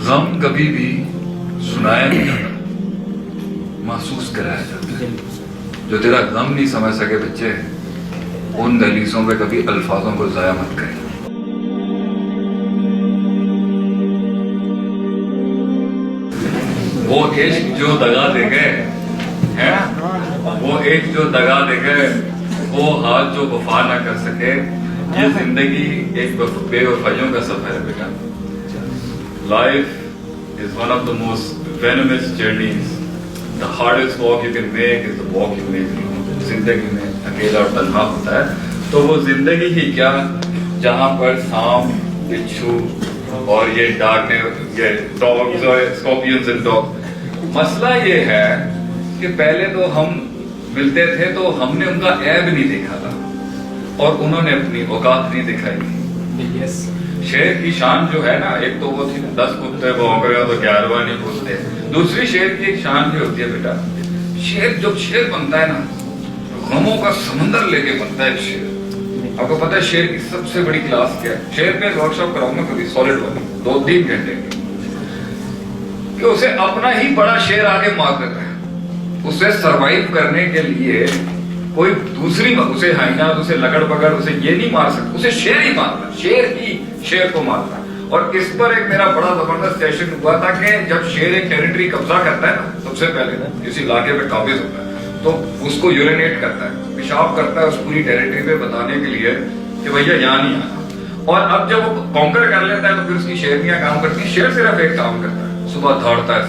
गम कभी भी सुनाया नहीं जाता, महसूस कराया जाता है। जो तेरा गम नहीं समझ सके बच्चे, उन दहलीजों पे कभी अल्फाजों को जाया मत करें। वो इश्क जो दगा दे गए हैं, वो इश्क जो दगा दे गए, वो हाथ जो वफा ना कर सके, ये जिंदगी एक बेवफाइयों का सफर है बेटा। Life is one of the most venomous journeys. The hardest walk you can make is the walk you make alone. जिंदगी में अकेला और तन्हा होता है तो वो जिंदगी ही क्या जहाँ पर सांप, बिच्छू और ये डाकने ये डॉग्स और स्कॉर्पियंस एंड डॉग। मसला ये है कि पहले तो हम मिलते थे तो हमने उनका ऐब नहीं देखा था और उन्होंने अपनी औकात नहीं दिखाई थी। yes. शेर की शान जो है ना, एक तो वो थी 10 कुत्ते भौंक रहे हो तो 11वां नहीं पूछते। दूसरी शेर की एक शान भी होती है बेटा, शेर जब शेर बनता है ना, गमों का समंदर लेके बनता है शेर। आपको पता है शेर की सबसे बड़ी क्लास क्या है? शेर पे वर्कशॉप कराऊंगा कभी, सॉलिड वाली 2-3 घंटे की, कि उसे अपना ही बड़ा शेर आके मार देता है। उसे सरवाइव करने के लिए कोई दूसरी उसे हाइना, उसे लगड़ बगड़, उसे ये नहीं मार सकता, उसे शेर ही मारना, शेर ही शेर को मारना। और इस पर एक मेरा बड़ा जबरदस्त सेशन हुआ था कि जब शेर एक टेरिटरी कब्जा करता है ना, सबसे पहले किसी इलाके पे काबिज होता है तो उसको यूरिनेट करता है, पेशाब करता है उस पूरी टेरिटरी पे बताने के लिए कि भैया यहाँ नहीं आना। और अब जब वो कॉन्कर कर लेता है तो फिर उसकी शेरनियां काम करती है। शेर सिर्फ एक काम करता है, सुबह दौड़ता है,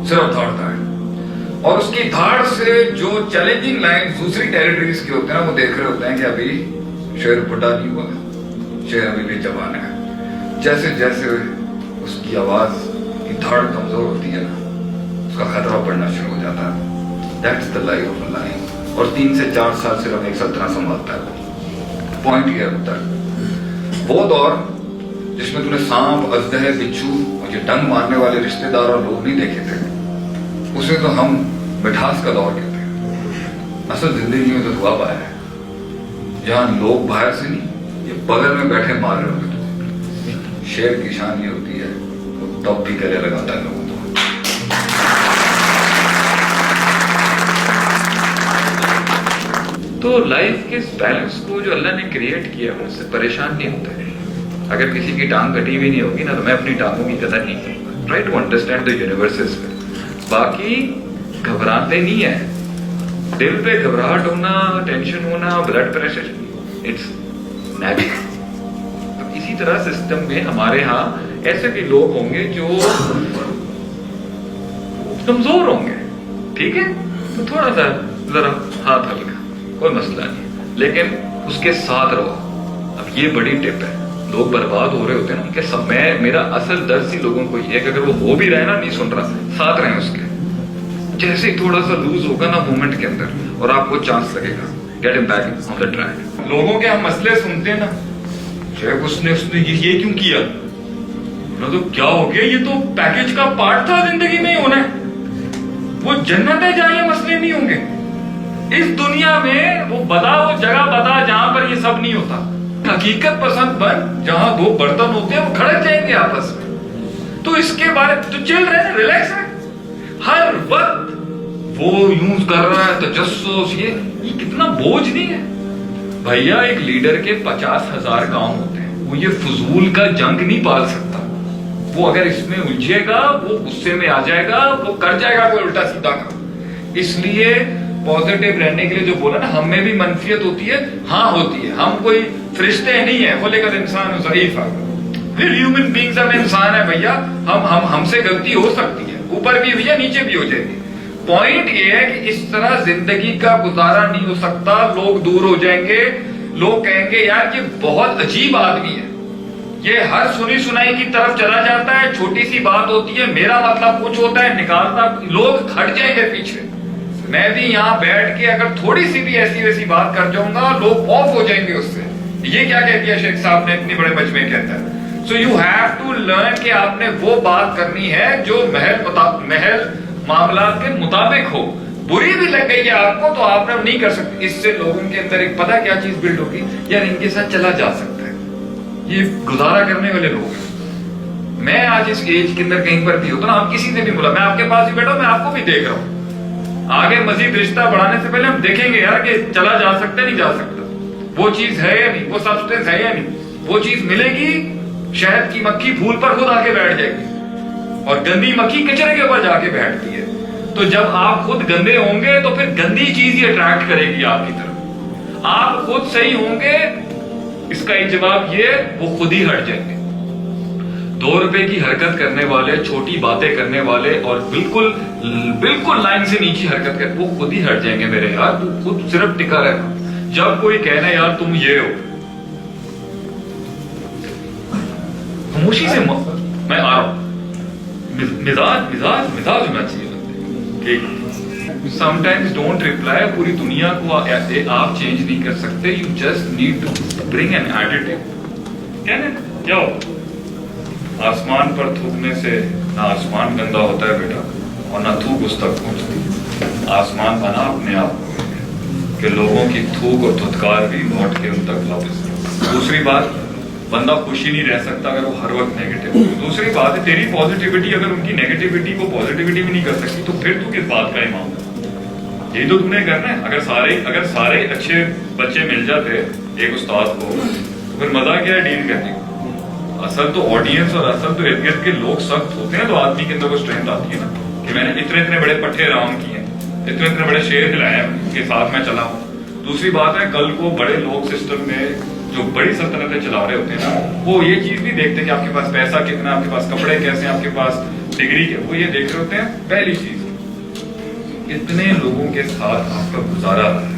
सिर्फ दौड़ता है। और उसकी धाड़ से जो चैलेंजिंग लाइन दूसरी टेरिटरीज के होते हैं ना, वो देख रहे होते हैं कि अभी शेर बुढ़ा नहीं हुआ, शेर अभी भी जवान है। जैसे जैसे उसकी आवाज की धाड़ कमजोर होती है ना, उसका खतरा बढ़ना शुरू हो जाता है। That's the life of a lion. और 3 से 4 साल सिर्फ एक सत्रह संभालता है। पॉइंट ये होता है वो दौर जिसमें तूने सांप, अजदह, बिच्छू और ये डंग मारने वाले रिश्तेदार और लोग नहीं देखे थे, उसे तो हम मिठास का दौर कहते हैं। असल जिंदगी में तो दुआ पाया है जहां लोग बाहर से नहीं, ये बगल में बैठे मार रहे होंगे। तो शेर की शान ये होती है वो तब भी गले लगाता है लोगों को। तो लाइफ के इस बैलेंस को जो अल्लाह ने क्रिएट किया है उससे परेशान नहीं होता है। अगर किसी की टांग कटी हुई नहीं होगी ना तो मैं अपनी टांगों की कदर नहीं करूंगा। Try to understand the universe. बाकी घबराते नहीं है, दिल पे घबराहट होना, टेंशन होना, ब्लड प्रेशर, इट्स नेचुरल। अब इसी तरह सिस्टम में हमारे यहाँ ऐसे भी लोग होंगे जो कमजोर होंगे, ठीक है, तो थोड़ा सा जरा हाथ हल्का, कोई मसला नहीं, लेकिन उसके साथ रहो। अब ये बड़ी टिप है, लोग बर्बाद हो रहे होते हैं ना, उनके सब मेरा असल दर्द ही लोगों को ये है कि अगर वो हो भी रहा है ना, नहीं सुन रहा, साथ रहे उसके। जैसे ही थोड़ा सा लूज होगा ना मूवमेंट के अंदर और आपको चांस लगेगा, get him back on the track. लोगों के हम मसले सुनते हैं ना, शेख उसने ये क्यों किया, तो क्या हो गया, ये तो पैकेज का पार्ट था, जिंदगी में ही होना है। वो जन्नत है जहां ये मसले नहीं होंगे। इस दुनिया में वो जगह बता जहां पर ये सब नहीं होता। हकीकत पसंद बन, जहां 2 बर्तन होते हैं वो खड़क जाएंगे आपस में। तो इसके बारे में तो चिल रहे, रिलैक्स है। हर वक्त वो यूज कर रहा है तजस्सुस, ये कितना बोझ नहीं है भैया। एक लीडर के 50,000 काम होते हैं, वो ये फजूल का जंग नहीं पाल सकता। वो अगर इसमें उलझेगा, वो गुस्से में आ जाएगा, वो कर जाएगा कोई उल्टा सीधा काम। इसलिए पॉजिटिव रहने के लिए जो बोला ना, हम में भी मनफियत होती है, हाँ होती है। हम कोई फरिश्ते नहीं है, खुलिकल इंसान ज़ईफ़, फिर ह्यूमन बीइंग्स, हम इंसान है भैया। हमसे गलती हो सकती है, ऊपर भी हुई है, नीचे भी हो जाएगी। पॉइंट ये है कि इस तरह जिंदगी का गुजारा नहीं हो सकता। लोग दूर हो जाएंगे, लोग कहेंगे यार ये बहुत अजीब आदमी है, ये हर सुनी सुनाई की तरफ चला जाता है, छोटी सी बात होती है मेरा मतलब कुछ होता है, निकालता, लोग हट जाएंगे पीछे। मैं भी यहाँ बैठ के अगर थोड़ी सी भी ऐसी वैसी बात कर जाऊंगा, लोग ऑफ हो जाएंगे उससे। ये क्या कह दिया शेख साहब ने, इतनी बड़े मजमे कहता है। So you have to learn कि आपने वो बात करनी है जो महल मामला के मुताबिक हो। बुरी भी लग गई है आपको तो आपने नहीं कर सकते। इससे लोगों के अंदर एक पता क्या चीज बिल्ड होगी, यार इनके साथ चला जा सकता है, ये गुजारा करने वाले लोग हैं। میں آج اس ایج کے اندر کہیں پر بھی ہوتا نا, آپ کسی سے بھی بولا, میں آپ کے پاس بھی بیٹھا ہوں, میں آپ کو بھی دیکھ رہا ہوں, آگے مزید رشتہ بڑھانے سے پہلے ہم دیکھیں گے یار کہ چلا جا سکتا ہے نہیں جا سکتا, وہ چیز ہے یا نہیں, وہ سبسٹینس ہے یا نہیں, وہ چیز ملے گی. شہد کی مکھی پھول پر خود آ کے بیٹھ جائے گی, اور گندی مکھی کچرے کے اوپر جا کے بیٹھتی ہے. تو جب آپ خود گندے ہوں گے تو پھر گندی چیز ہی اٹریکٹ کرے گی آپ کی طرف. آپ خود صحیح ہوں گے, اس کا ایک جواب یہ, وہ خود ہی ہٹ جائیں گے. 2 روپے کی حرکت کرنے والے, چھوٹی باتیں کرنے والے, اور بالکل لائن سے نیچے حرکت کرنے, وہ خود ہی ہٹ جائیں گے. میرے یار تو خود صرف ٹکا رہنا. جب کوئی کہنا یار تم یہ ہو, خاموشی سے میں آ رہا ہوں. مزاج ہونا چاہیے. Sometimes don't reply. پوری دنیا کو آپ چینج نہیں کر سکتے. You just need to bring an attitude. کیا ہو, آسمان پر تھوکنے سے نہ آسمان گندا ہوتا ہے بیٹا, اور نہ تھوک اس تک پہنچتی. آسمان بنا اپنے آپ کو کہ لوگوں کی تھوک اور دھتکار بھی لوٹ کے ان تک واپس. دوسری بات, بندہ خوشی نہیں رہ سکتا اگر وہ ہر وقت نیگیٹو. دوسری بات ہے, تیری پازیٹیوٹی اگر ان کی نیگیٹیوٹی کو پازیٹیوٹی بھی نہیں کر سکتی تو پھر تو کس بات کا امام ہے. یہی تو تم نے کرنا ہے. اگر سارے اچھے بچے مل جاتے ایک استاد کو تو پھر مزہ کیا ہے ڈیل کرنے کا. اصل تو آڈینس اور اصل تو ارد گرد کے لوگ سخت ہوتے ہیں, تو آدمی کے اندر وہ اسٹرینتھ آتی ہے نا کہ میں نے اتنے بڑے پٹھے رام کیے ہیں, اتنے بڑے شیر ہلائے ہیں, ان کے ساتھ میں چلا ہوں. دوسری بات ہے, کل کو بڑے لوگ سسٹم میں جو بڑی سلطنتیں چلا رہے ہوتے ہیں نا, وہ یہ چیز نہیں دیکھتے کہ آپ کے پاس پیسہ کتنا, آپ کے پاس کپڑے کیسے ہیں, آپ کے پاس ڈگری کیا. وہ یہ دیکھ رہے ہوتے ہیں پہلی چیز کتنے لوگوں کے ساتھ آپ کا گزارا ہے.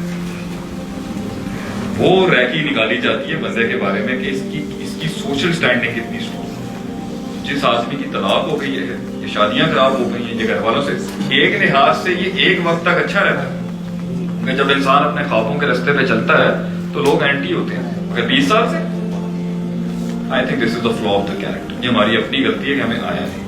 وہ ریکی نکالی جاتی ہے بندے کے بارے میں کہ اس کی سوشل سٹینڈنگ کتنی اسٹرانگ. جس آدمی کی طلاق ہو گئی ہے, یہ شادیاں خراب ہو گئی ہیں, یہ گھر والوں سے ایک لحاظ سے یہ ایک وقت تک اچھا رہتا ہے, کہ جب انسان اپنے خوابوں کے راستے پہ چلتا ہے تو لوگ اینٹی ہوتے ہیں. اگر 20 سال سے, آئی تھنک دس از دا فلا آف دا کیریکٹر. یہ ہماری اپنی غلطی ہے کہ ہمیں آیا نہیں.